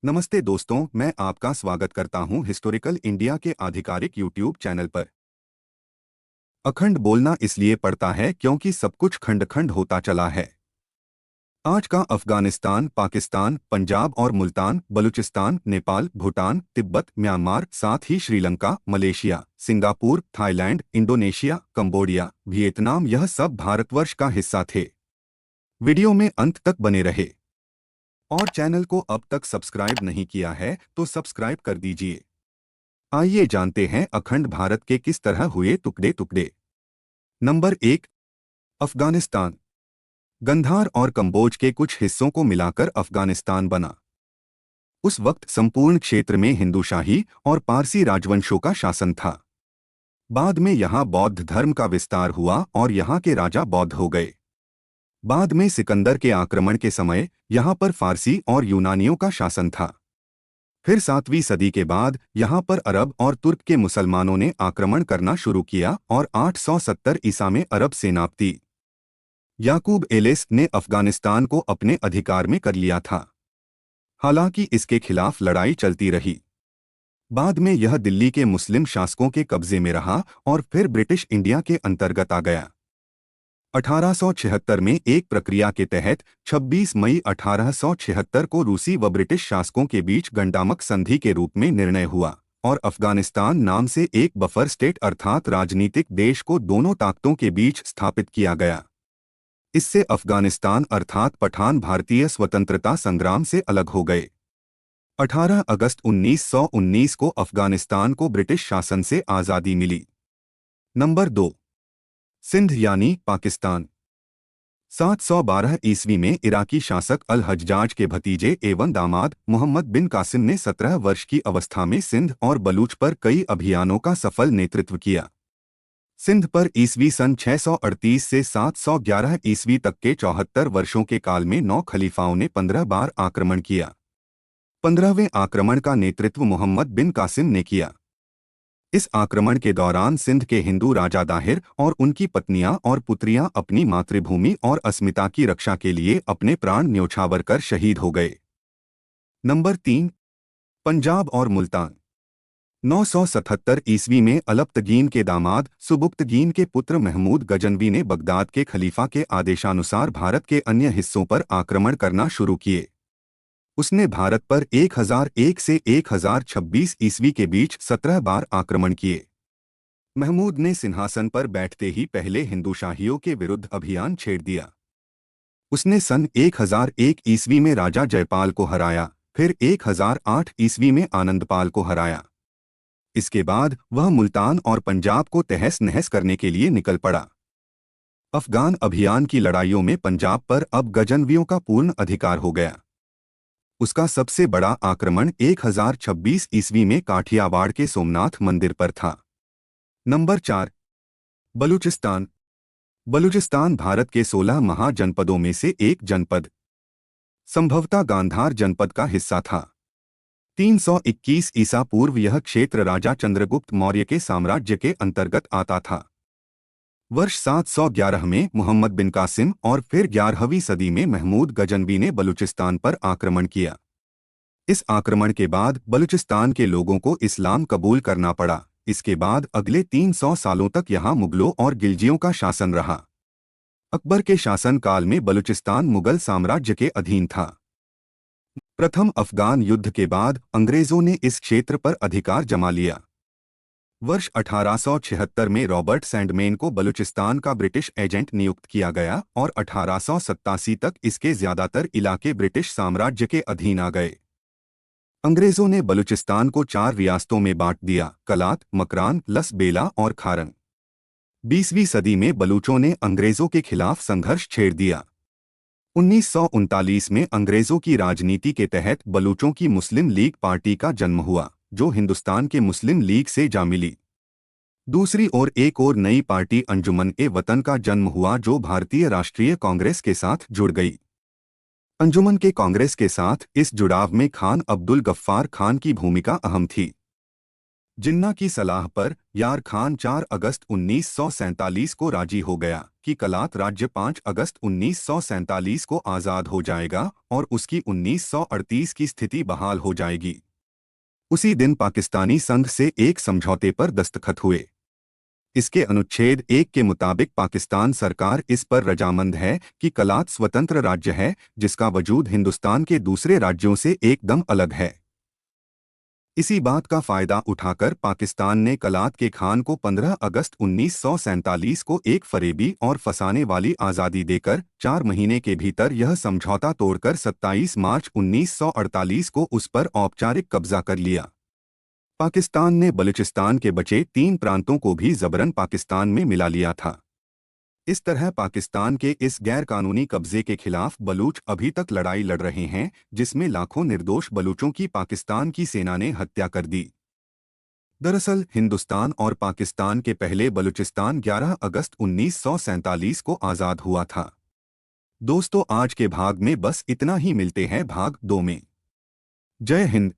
नमस्ते दोस्तों, मैं आपका स्वागत करता हूं हिस्टोरिकल इंडिया के आधिकारिक यूट्यूब चैनल पर। अखंड बोलना इसलिए पड़ता है क्योंकि सब कुछ खंड खंड होता चला है। आज का अफगानिस्तान, पाकिस्तान, पंजाब और मुल्तान, बलूचिस्तान, नेपाल, भूटान, तिब्बत, म्यांमार, साथ ही Sri Lanka, Malaysia, Singapore, Thailand, Indonesia, Cambodia, Vietnam, यह सब भारतवर्ष का हिस्सा थे। वीडियो में अंत तक बने रहे और चैनल को अब तक सब्सक्राइब नहीं किया है तो सब्सक्राइब कर दीजिए। आइए जानते हैं अखंड भारत के किस तरह हुए टुकड़े टुकड़े। नंबर 1, अफगानिस्तान। गंधार और कंबोज के कुछ हिस्सों को मिलाकर अफगानिस्तान बना। उस वक्त संपूर्ण क्षेत्र में हिंदूशाही और पारसी राजवंशों का शासन था। बाद में यहाँ बौद्ध धर्म का विस्तार हुआ और यहाँ के राजा बौद्ध हो गए। बाद में सिकंदर के आक्रमण के समय यहाँ पर फारसी और यूनानियों का शासन था। फिर 7वीं सदी के बाद यहाँ पर अरब और तुर्क के मुसलमानों ने आक्रमण करना शुरू किया और 870 ईसा में अरब सेनापति याकूब एलिस ने अफगानिस्तान को अपने अधिकार में कर लिया था। हालांकि इसके खिलाफ लड़ाई चलती रही। बाद में यह दिल्ली के मुस्लिम शासकों के कब्जे में रहा और फिर ब्रिटिश इंडिया के अंतर्गत आ गया। 1876 में एक प्रक्रिया के तहत 26 मई 1876 को रूसी व ब्रिटिश शासकों के बीच गंडामक संधि के रूप में निर्णय हुआ और अफगानिस्तान नाम से एक बफर स्टेट अर्थात राजनीतिक देश को दोनों ताकतों के बीच स्थापित किया गया। इससे अफगानिस्तान अर्थात पठान भारतीय स्वतंत्रता संग्राम से अलग हो गए। 18 अगस्त 1919 को अफगानिस्तान को ब्रिटिश शासन से आज़ादी मिली। नंबर 2, सिंध यानी पाकिस्तान। 712 ईस्वी में इराकी शासक अल हज्जाज के भतीजे एवं दामाद मोहम्मद बिन कासिम ने 17 वर्ष की अवस्था में सिंध और बलूच पर कई अभियानों का सफल नेतृत्व किया। सिंध पर ईस्वी सन 638 से 711 ईस्वी तक के 74 वर्षों के काल में 9 खलीफाओं ने 15 बार आक्रमण किया। 15वें आक्रमण का नेतृत्व मोहम्मद बिन कासिम ने किया। इस आक्रमण के दौरान सिंध के हिंदू राजा दाहिर और उनकी पत्नियां और पुत्रियां अपनी मातृभूमि और अस्मिता की रक्षा के लिए अपने प्राण न्योछावर कर शहीद हो गए। नंबर 3, पंजाब और मुल्तान। 977 ईस्वी में अलबतगीन के दामाद सुबुक्तगीन के पुत्र महमूद गजनवी ने बगदाद के खलीफा के आदेशानुसार भारत के अन्य हिस्सों पर आक्रमण करना शुरू किए। उसने भारत पर 1001 से 1026 ईस्वी के बीच 17 बार आक्रमण किए। महमूद ने सिंहासन पर बैठते ही पहले हिंदूशाहियों के विरुद्ध अभियान छेड़ दिया। उसने सन 1001 ईस्वी में राजा जयपाल को हराया, फिर 1008 ईस्वी में आनंदपाल को हराया। इसके बाद वह मुल्तान और पंजाब को तहस नहस करने के लिए निकल पड़ा। अफगान अभियान की लड़ाइयों में पंजाब पर अब गजनवियों का पूर्ण अधिकार हो गया। उसका सबसे बड़ा आक्रमण 1026 ईस्वी में काठियावाड़ के सोमनाथ मंदिर पर था। नंबर 4, बलूचिस्तान। बलूचिस्तान भारत के 16 महाजनपदों में से एक जनपद, संभवतः गांधार जनपद का हिस्सा था। 321 ईसा पूर्व यह क्षेत्र राजा चंद्रगुप्त मौर्य के साम्राज्य के अंतर्गत आता था। वर्ष 711 में मोहम्मद बिन कासिम और फिर 11वीं सदी में महमूद गजनवी ने बलूचिस्तान पर आक्रमण किया। इस आक्रमण के बाद बलूचिस्तान के लोगों को इस्लाम कबूल करना पड़ा। इसके बाद अगले 300 सालों तक यहाँ मुगलों और गिलजियों का शासन रहा। अकबर के शासनकाल में बलूचिस्तान मुगल साम्राज्य के अधीन था। प्रथम अफगान युद्ध के बाद अंग्रेजों ने इस क्षेत्र पर अधिकार जमा लिया। वर्ष 1876 में रॉबर्ट सैंडमैन को बलूचिस्तान का ब्रिटिश एजेंट नियुक्त किया गया और 1887 तक इसके ज्यादातर इलाके ब्रिटिश साम्राज्य के अधीन आ गए। अंग्रेजों ने बलूचिस्तान को 4 रियासतों में बांट दिया: कलात, मकरान, लस बेला और खारन। 20वीं सदी में बलूचों ने अंग्रेजों के खिलाफ संघर्ष छेड़ दिया। 1939 में अंग्रेजों की राजनीति के तहत बलूचों की मुस्लिम लीग पार्टी का जन्म हुआ, जो हिंदुस्तान के मुस्लिम लीग से जा मिली। दूसरी ओर एक और नई पार्टी अंजुमन-ए-वतन का जन्म हुआ, जो भारतीय राष्ट्रीय कांग्रेस के साथ जुड़ गई। अंजुमन के कांग्रेस के साथ इस जुड़ाव में खान अब्दुल गफ्फार खान की भूमिका अहम थी। जिन्ना की सलाह पर यार खान 4 अगस्त 1947 को राजी हो गया कि कलात राज्य 5 अगस्त 1947 को आज़ाद हो जाएगा और उसकी 1938 की स्थिति बहाल हो जाएगी। उसी दिन पाकिस्तानी संघ से एक समझौते पर दस्तखत हुए। इसके अनुच्छेद 1 के मुताबिक पाकिस्तान सरकार इस पर रजामंद है कि कलात स्वतंत्र राज्य है जिसका वजूद हिंदुस्तान के दूसरे राज्यों से एकदम अलग है। इसी बात का फायदा उठाकर पाकिस्तान ने कलात के खान को 15 अगस्त 1947 को एक फरेबी और फंसाने वाली आज़ादी देकर 4 महीने के भीतर यह समझौता तोड़कर 27 मार्च 1948 को उस पर औपचारिक कब्जा कर लिया। पाकिस्तान ने बलूचिस्तान के बचे 3 प्रांतों को भी जबरन पाकिस्तान में मिला लिया था। इस तरह पाकिस्तान के इस गैरकानूनी कब्जे के खिलाफ बलूच अभी तक लड़ाई लड़ रहे हैं, जिसमें लाखों निर्दोष बलूचों की पाकिस्तान की सेना ने हत्या कर दी। दरअसल हिंदुस्तान और पाकिस्तान के पहले बलूचिस्तान 11 अगस्त 1947 को आज़ाद हुआ था। दोस्तों, आज के भाग में बस इतना ही। मिलते हैं भाग 2 में। जय हिंद।